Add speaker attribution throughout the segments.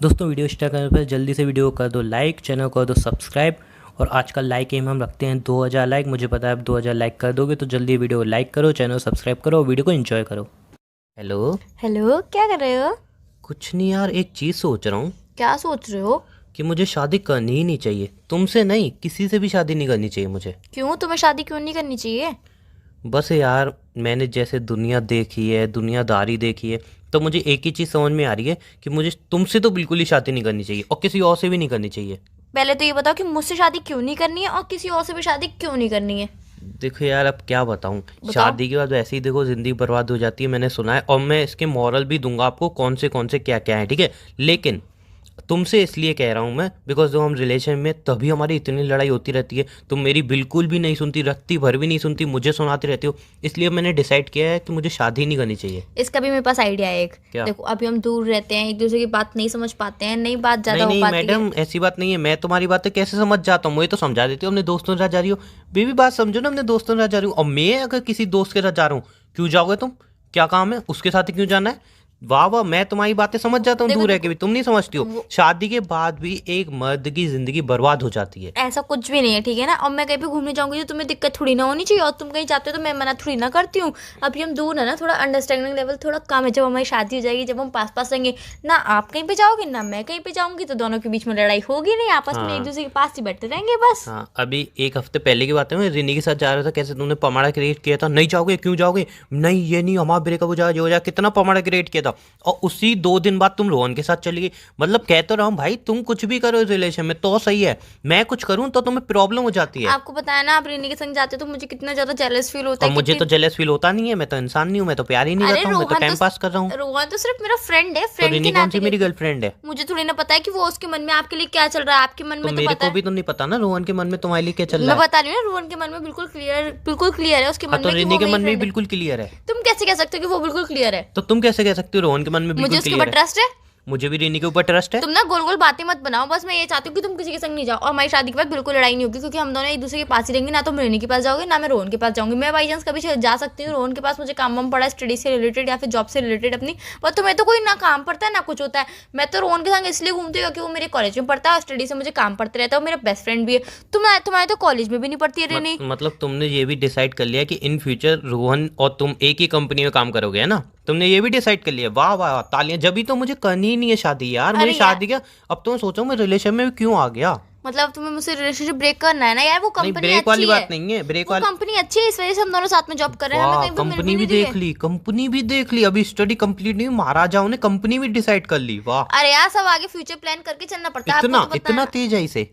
Speaker 1: दोस्तों video start करने पर जल्दी से वीडियो को कर दो लाइक, चैनल को कर दो सब्सक्राइब। और आज का लाइक एम हम रखते हैं 2000 लाइक। मुझे पता है आप 2000 लाइक कर दोगे, तो जल्दी वीडियो को लाइक करो, चैनल सब्सक्राइब करो और वीडियो को एंजॉय करो। हेलो
Speaker 2: हेलो, क्या कर रहे हो?
Speaker 1: कुछ नहीं यार, एक चीज़ सोच रहा हूँ
Speaker 2: क्या सोच रहे हो?
Speaker 1: कि मुझे शादी करनी ही नहीं चाहिए। तुमसे नहीं, किसी से भी शादी नहीं करनी चाहिए मुझे।
Speaker 2: क्यों? तुम्हें शादी क्यों नहीं करनी चाहिए?
Speaker 1: बस यार, मैंने जैसे दुनिया देखी है, दुनियादारी देखी है, तो मुझे एक ही चीज़ समझ में आ रही है कि मुझे तुमसे तो बिल्कुल ही शादी नहीं करनी चाहिए और किसी और से भी नहीं करनी चाहिए।
Speaker 2: पहले तो ये बताओ कि मुझसे शादी क्यों नहीं करनी है और किसी और से भी शादी क्यों नहीं करनी है।
Speaker 1: देखो यार, अब क्या बताऊं।
Speaker 2: बताओ।
Speaker 1: शादी के बाद वैसे ही देखो जिंदगी बर्बाद हो जाती है, मैंने सुना है। और मैं इसके मॉरल भी दूंगा आपको, कौन से क्या क्या है, ठीक है। लेकिन तुमसे इसलिए कह रहा हूँ मैं, बिकॉज जब हम रिलेशन में तभी हमारी इतनी लड़ाई होती रहती है। तुम मेरी बिल्कुल भी नहीं सुनती, रत्ती भर भी नहीं सुनती, मुझे सुनाती रहती हो। इसलिए मैंने डिसाइड किया है कि मुझे शादी नहीं करनी चाहिए।
Speaker 2: इसका भी मेरे पास आइडिया है एक।
Speaker 1: क्या?
Speaker 2: देखो, अभी हम दूर रहते हैं, एक दूसरे की बात नहीं समझ पाते हैं, नई बात ज्यादा
Speaker 1: नहीं
Speaker 2: हो
Speaker 1: नहीं
Speaker 2: पाती है।
Speaker 1: मैडम, ऐसी बात नहीं है। मैं तुम्हारी बातें कैसे समझ जाता हूँ, मुझे तो समझा देती हो। अपने दोस्तों के साथ जा रही हो, बेबी बात समझो ना, अपने दोस्तों के साथ जा रही हूँ। और मैं अगर किसी दोस्त के साथ जा रहा हूँ, क्यों जाओगे तुम? क्या काम है? उसके साथ ही क्यों जाना है? वाह वाह, मैं तुम्हारी बातें समझ जाता हूँ
Speaker 2: देखो
Speaker 1: दूर रह के
Speaker 2: देखो
Speaker 1: भी, तुम नहीं समझती हो।
Speaker 2: वो
Speaker 1: शादी के बाद भी एक मर्द की जिंदगी बर्बाद हो जाती है।
Speaker 2: ऐसा कुछ भी नहीं है, ठीक है ना। और मैं कहीं पे घूमने जाऊंगी तो तुम्हें दिक्कत थोड़ी ना होनी चाहिए, और तुम कहीं जाते हो तो मैं मना थोड़ी ना करती हूँ। अभी हम दूर है ना, थोड़ा अंडरस्टैंडिंग लेवल थोड़ा कम है। जब हमारी शादी हो जाएगी, जब हम पास पास रहेंगे ना, आप कहीं पे जाओगे ना मैं कहीं पे जाऊंगी, तो दोनों के बीच में लड़ाई होगी नहीं, आपस में एक
Speaker 1: हाँ
Speaker 2: दूसरे के पास ही बैठे रहेंगे बस।
Speaker 1: हाँ, अभी एक हफ्ते पहले की बात है, मैं रिनी के साथ जा रहा था। कैसे तुमने पमाड़ा क्रिएट किया था, नहीं जाओगे, क्यों जाओगे, नहीं ये नहीं, हमारा ब्रेकअप हो जाए, जो हो जाए, कितना पमाड़ा क्रिएट किया था। और उसी 2 दिन बाद तुम रोहन के साथ चली गई। मतलब कह तो रहा हूँ भाई, तुम कुछ भी करो इस रिलेशन में तो सही है, मैं कुछ करूँ तो तुम्हें प्रॉब्लम हो जाती है।
Speaker 2: आपको पता है ना, आप रीनी के संग जाते हो तो मुझे कितना ज्यादा जेलस फील होता
Speaker 1: और
Speaker 2: है।
Speaker 1: मुझे
Speaker 2: कितनी...
Speaker 1: तो जेलस फील होता नहीं है, मैं तो इंसान नहीं हूँ, मैं तो प्यार ही नहीं
Speaker 2: अरे
Speaker 1: करता हूँ, मैं तो टाइम पास कर रहा हूँ।
Speaker 2: रोहन तो सिर्फ मेरा फ्रेंड है,
Speaker 1: तो
Speaker 2: फ्रेंड के
Speaker 1: रिनी कौन सी
Speaker 2: नाते
Speaker 1: मेरी गर्लफ्रेंड है?
Speaker 2: मुझे थोड़ी ना पता है कि वो उसके मन में आपके लिए क्या चल रहा है। आपके मन
Speaker 1: तो
Speaker 2: में तो
Speaker 1: मेरे
Speaker 2: पता
Speaker 1: को
Speaker 2: है।
Speaker 1: भी तो नहीं पता ना रोहन के मन में तुम्हारे लिए क्या चल
Speaker 2: मैं
Speaker 1: रहा है।
Speaker 2: बता रही हूँ ना, रोहन के मन में बिल्कुल क्लियर है उसके
Speaker 1: हाँ,
Speaker 2: मन
Speaker 1: तो
Speaker 2: में कि
Speaker 1: रिनी
Speaker 2: वो
Speaker 1: के
Speaker 2: मेरी
Speaker 1: मन में भी
Speaker 2: फ्रेंड है।
Speaker 1: बिल्कुल क्लियर है।
Speaker 2: तुम कैसे कह सकते हो कि वो बिल्कुल क्लियर है?
Speaker 1: तो तुम कैसे कह सकते हो रोहन के मन में
Speaker 2: मुझे
Speaker 1: बिल्कुल
Speaker 2: उसके
Speaker 1: क्लियर
Speaker 2: ऊपर
Speaker 1: है?
Speaker 2: ट्रस्ट है।
Speaker 1: मुझे भी रिनी के ऊपर ट्रस्ट है।
Speaker 2: तुम ना गोल गोल बातें मत बनाओ, बस मैं ये चाहती हूँ कि तुम किसी के संग नहीं जाओ। और हमारी शादी के बाद बिल्कुल लड़ाई नहीं होगी, क्योंकि हम दोनों एक दूसरे के पास ही रहेंगे। ना तुम रेनी के पास जाओगे, ना मैं रोहन के पास जाऊंगी। मैं बाई चांस कभी जा सकती हूँ रोहन के पास, मुझे काम वाम पड़ा है स्टडी से रिलेटेड या फिर जॉब से रिलेटेड अपनी। पर तुम्हें तो कोई ना काम पड़ता है ना कुछ होता है। मैं तो रोहन के संग इसलिए घूमती हूँ क्योंकि वो मेरे कॉलेज में पढ़ता है और स्टडी से मुझे काम पड़ता रहता है। वो मेरा बेस्ट फ्रेंड भी है। तुम्हारे तो कॉलेज में भी नहीं पढ़ती है रेनी।
Speaker 1: मतलब तुमने ये भी डिसाइड कर लिया कि इन फ्यूचर रोहन और तुम एक ही कंपनी में काम करोगे, है ना? तुमने ये भी डिसाइड कर लिया, वाह वाह, तालियां। जभी तो मुझे करनी ही नहीं है शादी यार, मुझे
Speaker 2: अरे यार,
Speaker 1: शादी क्या। अब तो मैं सोचा मैं रिलेशन में क्यों आ गया।
Speaker 2: मतलब तुम्हें मुझसे रिलेशनशिप ब्रेक करना है ना यार। वो
Speaker 1: नहीं,
Speaker 2: कंपनी
Speaker 1: ब्रेक वाली
Speaker 2: अच्छी है।
Speaker 1: बात नहीं है, ब्रेक
Speaker 2: वो
Speaker 1: वाली।
Speaker 2: कंपनी अच्छी है, इस वजह से हम दोनों साथ में जॉब कर रहे हैं। हमें
Speaker 1: वाह,
Speaker 2: कहीं पे मिल भी
Speaker 1: कंपनी भी
Speaker 2: नहीं रही
Speaker 1: देख
Speaker 2: है।
Speaker 1: ली, कंपनी भी देख ली। अभी स्टडी कंप्लीट नहीं, महाराजाओं ने कंपनी भी डिसाइड कर ली, वाह।
Speaker 2: अरे यार, सब आगे फ्यूचर प्लान करके चलना पड़ता है।
Speaker 1: इतना
Speaker 2: आपको तो पता
Speaker 1: इतना
Speaker 2: है।
Speaker 1: तेज है इसे।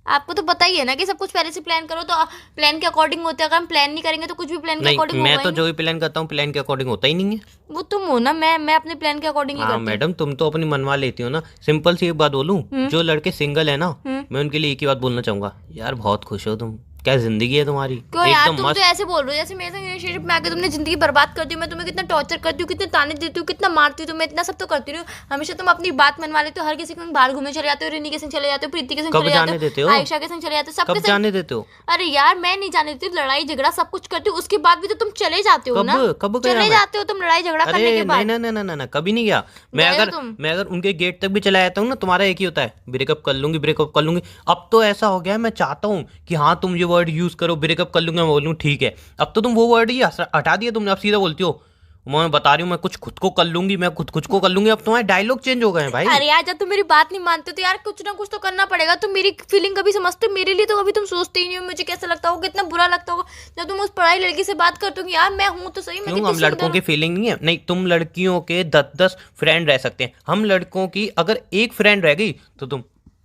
Speaker 2: आपको तो पता ही है ना कि सब कुछ पहले से प्लान करो तो प्लान के अकॉर्डिंग होता है। अगर हम प्लान नहीं करेंगे तो कुछ भी प्लान के
Speaker 1: नहीं,
Speaker 2: अकॉर्डिंग
Speaker 1: मैं
Speaker 2: होगा
Speaker 1: तो
Speaker 2: ही नहीं।
Speaker 1: जो भी प्लान करता हूँ प्लान के अकॉर्डिंग होता ही नहीं है।
Speaker 2: वो तुम हो ना, मैं अपने प्लान के अकॉर्डिंग ही
Speaker 1: हाँ
Speaker 2: करती हूँ।
Speaker 1: मैडम, तुम तो अपनी मनवा लेती हो ना। सिंपल सी एक बात बोलूं, जो लड़के सिंगल है ना,
Speaker 2: हम्म।
Speaker 1: मैं उनके लिए एक ही बात बोलना चाहूंगा, यार बहुत खुश हो तुम, क्या जिंदगी है तुम्हारी,
Speaker 2: क्यों यार,
Speaker 1: एकदम
Speaker 2: तुम तो
Speaker 1: मस्त।
Speaker 2: ऐसे बोल रहे हो जैसे मेरे संग रिलेशनशिप में आके तुमने जिंदगी बर्बाद कर दी। मैं तुम्हें कितना टॉर्चर करती हूँ, कितने ताने देती हूँ, कितना मारती हूँ, तुम्हें इतना सब तो करती हूँ। हमेशा तुम अपनी बात मनवा लेते हो, हर किसी के संग बाहर घूमने चले जाते हो, रिनी के संग चले जाते हो, प्रीति के संग
Speaker 1: कब
Speaker 2: चले
Speaker 1: जाने
Speaker 2: जाते
Speaker 1: देते
Speaker 2: हो,
Speaker 1: हो?
Speaker 2: आयशा के संग चले जाते हो, सबके
Speaker 1: कब
Speaker 2: संग।
Speaker 1: जाने देते हो?
Speaker 2: अरे यार, मैं नहीं जाने देती। लड़ाई झगड़ा सब कुछ करती हूँ, उसके बाद भी तो तुम चले जाते हो
Speaker 1: कब
Speaker 2: ना।
Speaker 1: कब गया
Speaker 2: चले
Speaker 1: मैं?
Speaker 2: जाते हो तुम लड़ाई झगड़ा करने
Speaker 1: अरे
Speaker 2: के
Speaker 1: नहीं
Speaker 2: बाद।
Speaker 1: नहीं नहीं नहीं नहीं, कभी नहीं गया मैं।
Speaker 2: गए हो
Speaker 1: अगर
Speaker 2: तुम।
Speaker 1: मैं अगर उनके गेट तक भी चला जाता हूँ ना, तुम्हारा एक ही होता है, ब्रेकअप कर लूंगी, ब्रेकअप कर लूंगी। अब तो ऐसा हो गया है, मैं चाहता हूँ कि हाँ तुम ये वर्ड यूज करो, ब्रेकअप कर लूंगा, मैं बोलूँ ठीक है। अब तो तुम वो वर्ड ही हटा दिया तुमने, अब सीधा बोलती हो मैं बता रही हूँ मैं कुछ को कर लूंगी, मैं कुछ को कर लूंगी। अब तुम्हारे डायलॉग चेंज हो गए हैं भाई।
Speaker 2: अरे यार, जब तुम मेरी बात नहीं मानते तो यार कुछ ना कुछ तो करना पड़ेगा। तुम मेरी फीलिंग कभी समझते हो? मेरे लिए तो कभी तुम सोचते ही नहीं हो। मुझे कैसा लगता होगा, कितना बुरा लगता होगा जब तुम उस पढ़ाई लड़की से बात करते हो कि यार मैं हूं तो सही, मैं
Speaker 1: क्यों,
Speaker 2: कितनी
Speaker 1: हम लड़कों
Speaker 2: सुंदर
Speaker 1: की फीलिंग नहीं है? नहीं, तुम लड़कियों के 10-10 फ्रेंड रह सकते हैं, हम लड़कों की अगर एक फ्रेंड रह गई तो तुम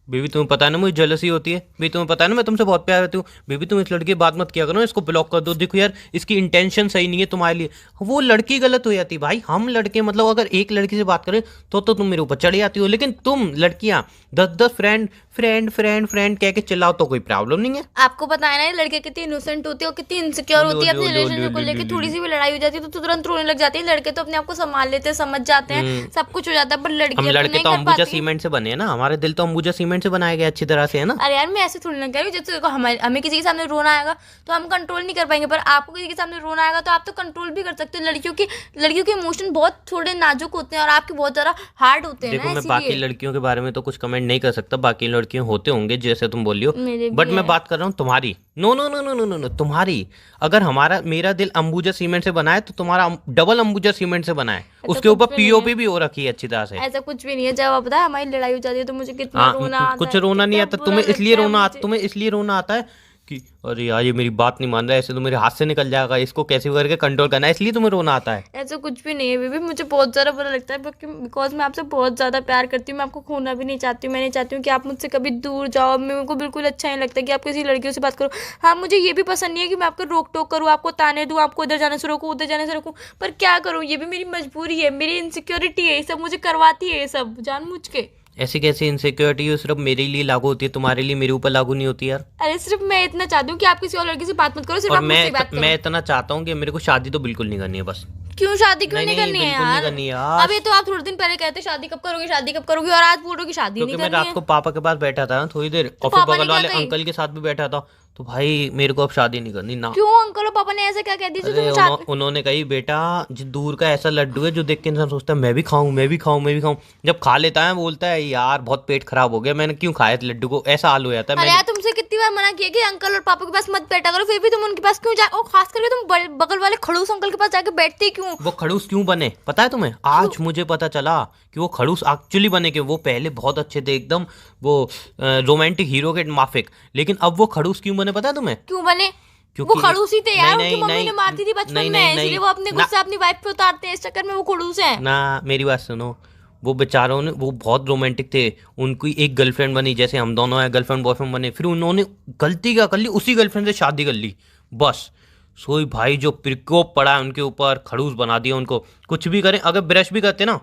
Speaker 1: बेबी, तुम्हें पता है ना मुझे जेलसी होती है, बेबी तुम्हें पता है ना मैं तुमसे बहुत प्यार करती हूँ, बेबी तुम इस लड़की की बात मत किया करो, इसको ब्लॉक कर दो, देखो यार इसकी इंटेंशन सही नहीं है तुम्हारे लिए। वो लड़की गलत हो जाती है भाई। हम लड़के मतलब अगर एक लड़की से बात करें तो तुम मेरे ऊपर चढ़ जाती हो, लेकिन तुम लड़कियां 10-10 फ्रेंड फ्रेंड फ्रेंड फ्रेंड कह के चिल्लाओ तो कोई प्रॉब्लम नहीं है।
Speaker 2: आपको पता है ना, ये लड़के कितनी इनोसेंट होती है और कितनी इनसिक्योर होती है अपने रिलेशनशिप को लेकर। थोड़ी सी भी लड़ाई हो जाती है तो तुरंत रोने लग जाती है। लड़के तो अपने आप को संभाल लेते हैं, समझ जाते हैं, सब कुछ हो जाता है, पर
Speaker 1: हम
Speaker 2: लड़कियां तो
Speaker 1: लड़के
Speaker 2: नहीं
Speaker 1: तो
Speaker 2: कर
Speaker 1: अंबुजा
Speaker 2: पाती।
Speaker 1: सीमेंट से बने हैं ना, हमारे दिल तो अंबुजा सीमेंट सीमेंट से बनाया गया अच्छी तरह से, है ना।
Speaker 2: अरे यार मैं ऐसे थोड़ी ना कह रही हूँ, जैसे देखो हमें किसी के सामने रोना आएगा तो हम कंट्रोल नहीं कर पाएंगे, पर आपको किसी के सामने रोना आएगा तो आप तो कंट्रोल भी कर सकते हो। लड़कियों के इमोशन बहुत थोड़े नाजुक होते हैं और आपके बहुत ज्यादा हार्ड होते हैं
Speaker 1: देखो
Speaker 2: ना,
Speaker 1: मैं बाकी
Speaker 2: इसीलिए।
Speaker 1: लड़कियों के बारे में तो कुछ कमेंट नहीं कर सकता, बाकी लड़कियां होते होंगे जैसे तुम बोल रही
Speaker 2: मेरे
Speaker 1: हो,
Speaker 2: भी
Speaker 1: बट मैं
Speaker 2: है।
Speaker 1: बात कर रहा हूँ तुम्हारी। No no no no no no no, तुम्हारी। अगर मेरा दिल अंबुजा सीमेंट से बना है तो तुम्हारा डबल अंबुजा सीमेंट से बना है, उसके ऊपर
Speaker 2: कुछ भी नहीं
Speaker 1: पीओपी
Speaker 2: है।
Speaker 1: भी हो रखी है अच्छी तरह से।
Speaker 2: ऐसा कुछ भी नहीं है। जब आप पता है हमारी लड़ाई हो जाती है तो मुझे कितना
Speaker 1: हाँ,
Speaker 2: रोना आता
Speaker 1: कुछ
Speaker 2: है,
Speaker 1: रोना नहीं
Speaker 2: कितना
Speaker 1: आता
Speaker 2: बुरा
Speaker 1: तुम्हें, इसलिए
Speaker 2: लगता है
Speaker 1: रोना
Speaker 2: मुझे।
Speaker 1: तुम्हें इसलिए रोना आता है कि अरे यार ये मेरी बात नहीं मान रहा है, ऐसे तो मेरे हाथ से निकल जाएगा, इसको कैसे भी करके कंट्रोल करना है, इसलिए तुम्हें रोना आता है।
Speaker 2: ऐसा कुछ भी नहीं है बेबी, मुझे बहुत ज़्यादा बुरा लगता है बिकॉज मैं आपसे बहुत ज़्यादा प्यार करती हूँ। मैं आपको खोना भी नहीं चाहती हूँ। मैं नहीं चाहती हूँ कि आप मुझसे कभी दूर जाओ। मेरे को बिल्कुल अच्छा नहीं लगता कि आप किसी लड़कियों से बात करो। हाँ, मुझे ये भी पसंद नहीं है कि मैं आपको रोक टोक करूँ, आपको ताने दूँ, आपको उधर जाने से रोकूँ, उधर जाने से रोकूँ, पर क्या करूँ, ये भी मेरी मजबूरी है, मेरी इनसिक्योरिटी है, ये सब मुझे करवाती है, ये सब जानबूझ के।
Speaker 1: ऐसी कैसी इनसिक्योरिटी है, सिर्फ मेरे लिए लागू होती है, तुम्हारे लिए मेरे ऊपर लागू नहीं होती यार।
Speaker 2: अरे सिर्फ मैं इतना चाहती हूँ कि आप किसी और लड़की से बात मत करो, सिर्फ
Speaker 1: और
Speaker 2: आप मुझसे बात करो।
Speaker 1: मैं इतना चाहता हूँ कि मेरे को शादी तो बिल्कुल नहीं करनी है बस।
Speaker 2: क्यों शादी क्यों
Speaker 1: नहीं
Speaker 2: नहीं
Speaker 1: नहीं
Speaker 2: करनी है
Speaker 1: बिल्कुल नहीं
Speaker 2: यार?
Speaker 1: करनी यार।
Speaker 2: अभी तो आप थोड़े दिन पहले कहते शादी कब करोगे, शादी कब करोगे, और आज बोल रहे हो कि शादी
Speaker 1: क्योंकि
Speaker 2: नहीं
Speaker 1: मैं
Speaker 2: करनी
Speaker 1: रात
Speaker 2: है।
Speaker 1: को पापा के पास बैठा था ना थोड़ी देर, और फिर
Speaker 2: पापा ने
Speaker 1: बगल
Speaker 2: क्या
Speaker 1: वाले
Speaker 2: कही?
Speaker 1: अंकल के साथ भी बैठा था, तो भाई मेरे को अब शादी नहीं करनी ना।
Speaker 2: क्यों अंकल और पापा ने ऐसा क्या कह दिया जो
Speaker 1: अरे
Speaker 2: तुम चाहते?
Speaker 1: उन्होंने कही बेटा जो दूर का ऐसा लड्डू है जो देख के इंसान सोचता है मैं भी खाऊं, मैं भी खाऊं, मैं भी खाऊं, जब खा लेता है बोलता है यार बहुत पेट खराब हो गया, मैंने क्यों खाया इस लड्डू को, ऐसा हाल हो जाता है।
Speaker 2: अरे यार तुमसे कितनी बार मना किया कि अंकल और पापा के पास मत बैठा करो, फिर भी तुम उनके पास क्यों जा, और खास करके तुम बगल वाले खड़ूस अंकल के पास जाके बैठते क्यों?
Speaker 1: वो खड़ूस क्यों बने पता है तुम्हें? आज मुझे पता चला कि वो खड़ूस एक्चुअली बने कि वो पहले बहुत अच्छे थे एकदम, वो रोमांटिक हीरो के माफिक, लेकिन अब वो खड़ूस क्यों बने पता है तुम्हें?
Speaker 2: क्यों बने? वो
Speaker 1: क्योंकि
Speaker 2: खड़ूस ही थे यार,
Speaker 1: नहीं,
Speaker 2: उनकी
Speaker 1: नहीं,
Speaker 2: मम्मी
Speaker 1: नहीं,
Speaker 2: ने मारती थी बचपन
Speaker 1: नहीं,
Speaker 2: में,
Speaker 1: नहीं,
Speaker 2: इसलिए
Speaker 1: नहीं,
Speaker 2: वो अपने
Speaker 1: ना,
Speaker 2: गुस्सा अपनी वाइफ पे उतारते हैं, इस चक्कर में वो खड़ूस है।
Speaker 1: ना मेरी बात सुनो, वो बेचारों ने वो बहुत रोमांटिक थे, उनकी एक गर्लफ्रेंड बनी जैसे हम दोनों हैं गर्लफ्रेंड बॉयफ्रेंड बने, फिर उन्होंने गलती क्या कर ली, उसी गर्लफ्रेंड से शादी कर ली बस। सोई भाई जो प्रकोप पड़ा है उनके ऊपर, खड़ूस बना दिया उनको। कुछ भी करें, अगर ब्रश भी करते ना,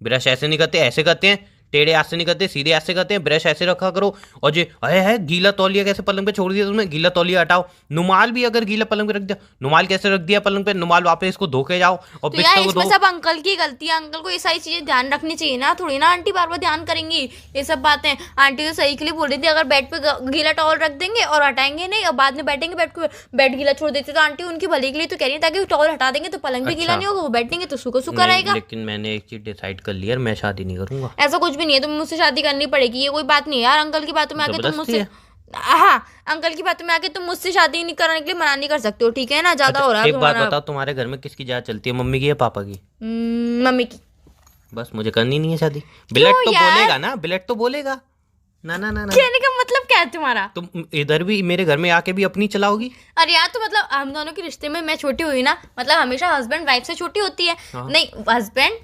Speaker 1: ब्रश ऐसे नहीं करते ऐसे करते हैं, टेढ़े हाथ से नहीं करते सीधे हाथ से करते हैं, ब्रश ऐसे रखा करो। और जो है गीला तौलिया कैसे पलंग पे छोड़ दिया तुमने, गीला तौलिया हटाओ। नुमाल भी अगर गीला पलंग पे रख दिया, नुमाल कैसे रख दिया पलंग पे, नुमाल वापस इसको धो के जाओ और
Speaker 2: तो यार
Speaker 1: बिस्तर को
Speaker 2: इसमें
Speaker 1: धो।
Speaker 2: सब अंकल की गलती है, अंकल को ये सारी चीजें ध्यान रखनी चाहिए ना, थोड़ी ना आंटी बार बार ध्यान करेंगी ये सब बातें। आंटी तो सही के लिए बोल रही थी, अगर बेड पे गीला टॉवल रख देंगे और हटाएंगे नहीं और बाद में बैठेंगे बेड गीला छोड़ देते, तो आंटी उनकी भले के लिए तो कह रही है, ताकि टॉवल हटा देंगे तो पलंग भी गीला
Speaker 1: अच्छा।
Speaker 2: नहीं होगा, वो बैठेंगे तो सूखा सूखा
Speaker 1: नहीं,
Speaker 2: रहेगा।
Speaker 1: लेकिन मैंने एक चीज डिसाइड कर लिया, मैं शादी नहीं करूंगा।
Speaker 2: ऐसा कुछ भी नहीं है, तुम मुझसे शादी करनी पड़ेगी, ये कोई बात नहीं है यार। अंकल की बातों में आके तुम
Speaker 1: जबरदस्ती
Speaker 2: मुझसे,
Speaker 1: है।
Speaker 2: हाँ अंकल की बातों में आके तुम मुझसे शादी नहीं कराने के लिए मना नहीं कर सकते हो, ठीक है ना? ज्यादा हो रहा है
Speaker 1: एक बात
Speaker 2: तुम्हारा।
Speaker 1: बताओ, तुम्हारे घर में किसकी ज्यादा चलती है, मम्मी की या पापा की?
Speaker 2: मम्मी की।
Speaker 1: बस मुझे करनी नहीं है शादी। बिलेट तो
Speaker 2: यार?
Speaker 1: बोलेगा ना, बिलेट तो बोलेगा ना ना ना ना।
Speaker 2: कहने का मतलब क्या है तुम्हारा?
Speaker 1: तुम इधर भी मेरे घर में आके भी अपनी चलाओगी?
Speaker 2: अरे यार तो मतलब हम दोनों के रिश्ते में मैं छोटी हुई ना, मतलब हमेशा हस्बैंड वाइफ से छोटी होती है।
Speaker 1: हाँ।
Speaker 2: नहीं, हस्बैंड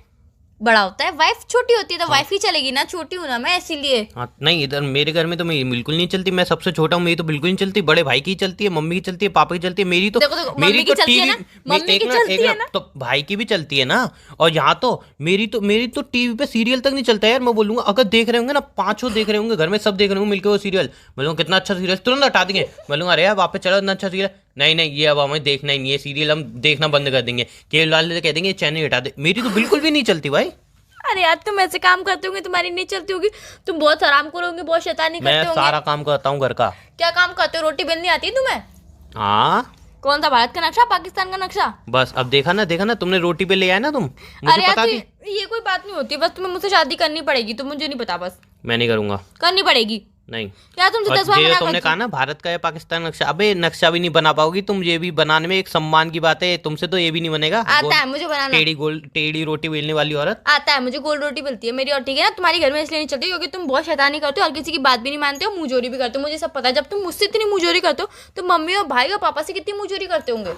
Speaker 2: बड़ा होता है, वाइफ छोटी होती है, तो वाइफ ही चलेगी ना, छोटी हूं ना मैं इसीलिए।
Speaker 1: हाँ नहीं, इधर मेरे घर में तो मैं बिल्कुल नहीं चलती, मैं सबसे छोटा हूँ, मेरी तो बिल्कुल नहीं चलती। बड़े भाई की चलती है, मम्मी की चलती है, पापा की चलती है, मेरी तो
Speaker 2: देखो, मम्मी
Speaker 1: मेरी
Speaker 2: की
Speaker 1: तो
Speaker 2: चलती है
Speaker 1: टीवी
Speaker 2: ना, मम्मी की चलती है ना।
Speaker 1: तो भाई की भी चलती है ना। और यहाँ तो मेरी तो टीवी पे सीरियल तक नहीं चलता यार। मैं बोलूंगा अगर देख रहे होंगे ना, पांचों देख रहे होंगे घर में, सब देख रहे होंगे मिलकर वो सीरियल, बोलूंगा कितना अच्छा सीरियल, तुरंत हटा देंगे। बोलूंगा अरे यार वापस चलो, इतना अच्छा सीरियल नहीं नहीं, ये अब हमें देखना ही नहीं है सीरियल, हम देखना बंद कर देंगे। केबल वाले कह देंगे चैनल हटा दे। मेरी तो बिल्कुल भी नहीं चलती भाई।
Speaker 2: अरे यार तुम ऐसे काम करते होंगे, तुम्हारी नहीं चलती होगी, तुम बहुत हराम करोगे, बहुत शैतानी
Speaker 1: मैं
Speaker 2: करते होंगे।
Speaker 1: सारा काम करता हूँ घर का।
Speaker 2: क्या काम करते हो? रोटी बेलनी आती है तुम्हें?
Speaker 1: हाँ
Speaker 2: कौन सा, भारत का नक्शा, पाकिस्तान का नक्शा?
Speaker 1: बस अब देखा ना तुमने रोटी पे ले आया ना तुम, मुझे
Speaker 2: अरे यार
Speaker 1: पता
Speaker 2: तो
Speaker 1: थी।
Speaker 2: ये कोई बात नहीं होती, बस तुम्हें मुझसे शादी करनी पड़ेगी, तो मुझे नहीं पता, बस
Speaker 1: मैं नहीं करूंगा,
Speaker 2: करनी पड़ेगी।
Speaker 1: नहीं।
Speaker 2: यार तुमसे
Speaker 1: और
Speaker 2: 10 बार
Speaker 1: ये
Speaker 2: मना
Speaker 1: तुमने
Speaker 2: कर
Speaker 1: कहा ना भारत का या पाकिस्तान नक्शा, अबे नक्शा भी नहीं बना पाओगी तुम, ये भी बनाने में एक सम्मान की बात है, तुमसे तो ये भी नहीं बनेगा।
Speaker 2: आता है मुझे बनाना,
Speaker 1: टेढ़ी रोटी बेलने वाली औरत।
Speaker 2: आता है मुझे, गोल रोटी मिलती है मेरी, और ठीक है ना, तुम्हारी घर में इसलिए नहीं चलती क्योंकि तुम बहुत शैतानी करते हो और किसी की बात भी नहीं मानते हो, मुंहजोरी भी करते हो, मुझे सब पता है। जब तुम मुझसे इतनी मुंहजोरी करते हो तो मम्मी और भाई और पापा से कितनी मुंहजोरी करते होंगे?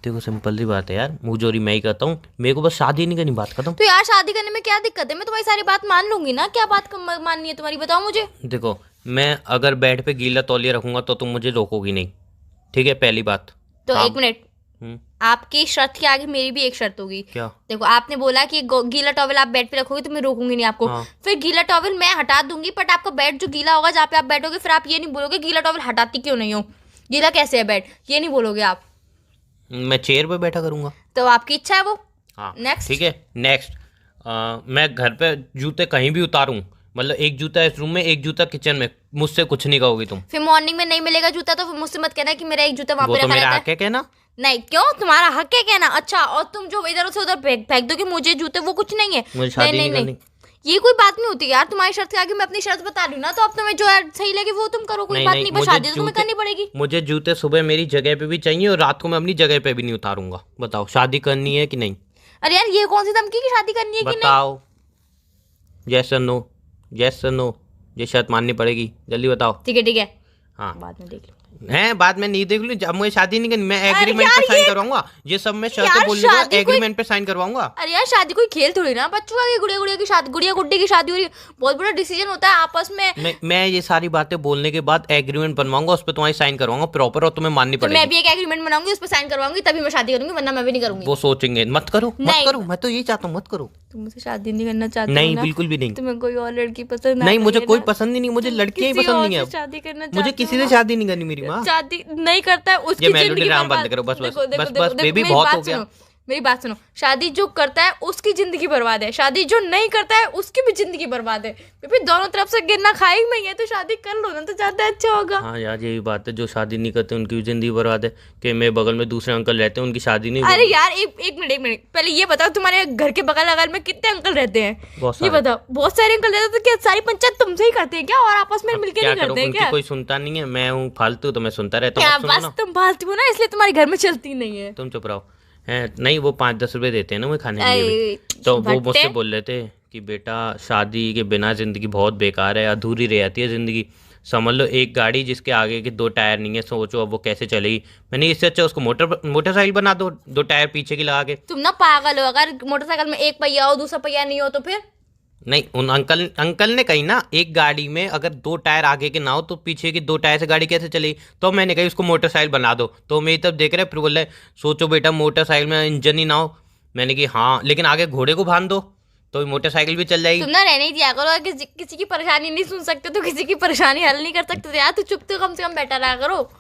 Speaker 1: देखो सिंपल सी बात है यार, मुंहजोरी मैं ही करता हूँ, मेरे को बस शादी नहीं करनी, बात खत्म।
Speaker 2: तो यार शादी करने में क्या दिक्कत है? मैं तुम्हारी सारी बात मान लूंगी ना, क्या बात माननी है तुम्हारी, बताओ मुझे।
Speaker 1: देखो मैं अगर बेड पे गीला तौलिया रखूंगा तो तुम मुझे रोकोगी नहीं, ठीक है पहली बात।
Speaker 2: तो
Speaker 1: हाँ।
Speaker 2: 1 मिनट, आपकी शर्त के आगे मेरी भी एक शर्त होगी।
Speaker 1: क्या?
Speaker 2: देखो आपने बोला कि गीला टॉवल आप बेड पे रखोगे तो मैं रोकूंगी नहीं आपको।
Speaker 1: हाँ।
Speaker 2: फिर गीला टॉवल मैं हटा दूंगी, बट आपका बेड जो गीला होगा जहाँ पे आप बैठोगे, फिर आप ये नहीं बोलोगे गीला टॉवल हटाती क्यों नहीं हो, गीला कैसे है बेड, ये नहीं बोलोगे आप।
Speaker 1: मैं चेयर पे बैठा करूंगा।
Speaker 2: तो आपकी इच्छा है वो।
Speaker 1: हाँ
Speaker 2: नेक्स्ट।
Speaker 1: ठीक है नेक्स्ट। मैं घर पे जूते कहीं भी उतारूं, मतलब एक जूता इस रूम में, एक जूता किचन में, मुझसे कुछ नहीं कहोगी तुम।
Speaker 2: फिर मॉर्निंग में नहीं मिलेगा जूता तो फिर मुझसे मत कहना कि मेरा एक जूता वहां
Speaker 1: वो
Speaker 2: पे
Speaker 1: तो
Speaker 2: रखा
Speaker 1: मेरा
Speaker 2: रहता
Speaker 1: हक
Speaker 2: है।
Speaker 1: है कहना।
Speaker 2: नहीं क्यों, तुम्हारा हक है कहना। अच्छा, और तुम जो इधर से उधर फेंक दो कि मुझे जूते, वो कुछ नहीं है।
Speaker 1: मुझे शादी
Speaker 2: नहीं
Speaker 1: नहीं
Speaker 2: नहीं,
Speaker 1: करनी।
Speaker 2: ये कोई बात नहीं होती यार। तुम्हारी शर्त के आगे मैं अपनी शर्त बता रही हूँ ना, तो अब तुम्हें जो यार सही लगे वो तुम करो, कोई
Speaker 1: नहीं
Speaker 2: बात
Speaker 1: नहीं,
Speaker 2: नहीं। पर शादी तो तुम्हें करनी पड़ेगी।
Speaker 1: मुझे जूते सुबह मेरी जगह पे भी चाहिए और रात को मैं अपनी जगह पे भी नहीं उतारूंगा। बताओ शादी करनी है कि नहीं?
Speaker 2: अरे यार, ये कौन सी धमकी की शादी करनी है कि नहीं?
Speaker 1: बताओ, यस और नो, यस और नो। ये शर्त माननी पड़ेगी, जल्दी बताओ।
Speaker 2: ठीक है,
Speaker 1: हाँ
Speaker 2: बाद में देख लो।
Speaker 1: है, बाद में नहीं देख लूँ। अब मुझे शादी नहीं करनी, मैं एग्रीमेंट
Speaker 2: यार
Speaker 1: पे साइन
Speaker 2: ये-
Speaker 1: करवाऊंगा। ये सब मैं शर्तें
Speaker 2: यार
Speaker 1: बोलने के बाद
Speaker 2: शादी कोई-
Speaker 1: एग्रीमेंट पे साइन करवाऊंगा।
Speaker 2: अरे यार, शादी कोई खेल थोड़ी ना, बच्चों का ये गुड़िया गुड़िया की शादी, गुड़िया गुड्डी की शादी हो रही है। बहुत बड़ा डिसीजन होता है आपस में।
Speaker 1: मैं ये सारी बातें बोलने के बाद एग्रीमेंट बनवाऊंगा, उस पर तुम्हारी साइन करवाऊंगा प्रॉपर, और तुम्हें माननी
Speaker 2: तो मैं
Speaker 1: पड़ेगी।
Speaker 2: भी एक एग्रीमेंट बनाऊंगी, उस पर साइन करवाऊंगी, तभी मैं शादी करूंगी, वरना मैं भी नहीं करूंगी।
Speaker 1: वो सोचेंगे मत करो, मत
Speaker 2: नहीं।
Speaker 1: करो। मैं तो यही चाहता हूँ, मत करो।
Speaker 2: तुम मुझसे शादी नहीं करना चाहते हो
Speaker 1: नहीं,
Speaker 2: ना?
Speaker 1: बिल्कुल भी नहीं।
Speaker 2: तुम्हें कोई और लड़की पसंद
Speaker 1: नहीं,
Speaker 2: आ
Speaker 1: मुझे
Speaker 2: रही है
Speaker 1: कोई
Speaker 2: ना?
Speaker 1: पसंद ही नहीं, मुझे
Speaker 2: तुम
Speaker 1: लड़कियां ही
Speaker 2: किसी
Speaker 1: पसंद
Speaker 2: और
Speaker 1: नहीं है
Speaker 2: से
Speaker 1: अब।
Speaker 2: शादी करना
Speaker 1: मुझे
Speaker 2: चाहते
Speaker 1: किसी
Speaker 2: हो
Speaker 1: से
Speaker 2: ना?
Speaker 1: शादी नहीं करनी मेरी माँ।
Speaker 2: शादी नहीं करता है उसकी
Speaker 1: ये मेलोडी
Speaker 2: जिंदगी
Speaker 1: ड्रामा बंद
Speaker 2: बर्बाद।
Speaker 1: करो, बस,
Speaker 2: देखो, देखो,
Speaker 1: बस,
Speaker 2: देखो,
Speaker 1: बस,
Speaker 2: देखो,
Speaker 1: बेबी,
Speaker 2: मेरी
Speaker 1: बहुत
Speaker 2: बात
Speaker 1: हो गया।
Speaker 2: सुनो, मेरी बात सुनो। शादी जो करता है उसकी जिंदगी बर्बाद है, शादी जो नहीं करता है उसकी भी जिंदगी बर्बाद है। बेबी दोनों तरफ से गिरना खाई में ही है, तो शादी कर लो ना, तो ज्यादा अच्छा होगा।
Speaker 1: हाँ यार, यही बात है, जो शादी नहीं करते उनकी भी जिंदगी बर्बाद है। कि मेरे बगल में दूसरे अंकल रहते हैं, उनकी शादी नहीं
Speaker 2: अरे
Speaker 1: होगी।
Speaker 2: यार, एक मिनट पहले ये बताओ, तुम्हारे घर के बगल अगल में कितने अंकल रहते हैं?
Speaker 1: बहुत
Speaker 2: ये
Speaker 1: सारे।
Speaker 2: बताओ, बहुत सारे अंकल रहते हैं, तो क्या सारी पंचायत तुमसे ही करते हैं क्या, और आपस में
Speaker 1: अब
Speaker 2: मिलके
Speaker 1: क्या
Speaker 2: नहीं
Speaker 1: करूं,
Speaker 2: करते हैं
Speaker 1: उनकी
Speaker 2: क्या?
Speaker 1: कोई सुनता नहीं है। मैं हूँ फालतू, तो मैं सुनता रहता हूँ।
Speaker 2: क्या
Speaker 1: अब सुनो
Speaker 2: बस
Speaker 1: ना,
Speaker 2: तुम फालतू हो ना, इसलिए तुम्हारे घर में चलती नहीं है।
Speaker 1: तुम चुप रहो। है नहीं, वो 5-10 रुपए देते हैं ना मुझे खाने के लिए भी।
Speaker 2: अरे,
Speaker 1: तो वो
Speaker 2: भट्टे।
Speaker 1: मुझसे बोल रहे थे कि बेटा शादी के बिना जिंदगी बहुत बेकार है, अधूरी रह जाती है जिंदगी। समझ लो एक गाड़ी जिसके आगे के 2 टायर नहीं है, सोचो अब वो कैसे चलेगी। मैंने इससे अच्छा उसको मोटरसाइकिल बना दो, 2 टायर पीछे की लगा के।
Speaker 2: तुम ना पागल हो, अगर मोटरसाइकिल में एक पहिया हो दूसरा पहिया नहीं हो तो फिर?
Speaker 1: नहीं, उन अंकल ने कही ना, एक गाड़ी में अगर 2 टायर आगे के ना हो तो पीछे के 2 टायर से गाड़ी कैसे चलेगी। तो मैंने कही उसको मोटरसाइकिल बना दो, तो मेरी तरफ देख रहे फिर बोल रहे सोचो बेटा मोटरसाइकिल में इंजन ही ना हो। मैंने कही हाँ, लेकिन आगे घोड़े को बांध दो तो मोटरसाइकिल भी चल जाएगी।
Speaker 2: तुम ना रहने ही दिया करो, अगर किसी की परेशानी नहीं सुन सकते तो किसी की परेशानी हल नहीं कर सकते तो यार तू चुप तो कम से कम बैठा रहा करो।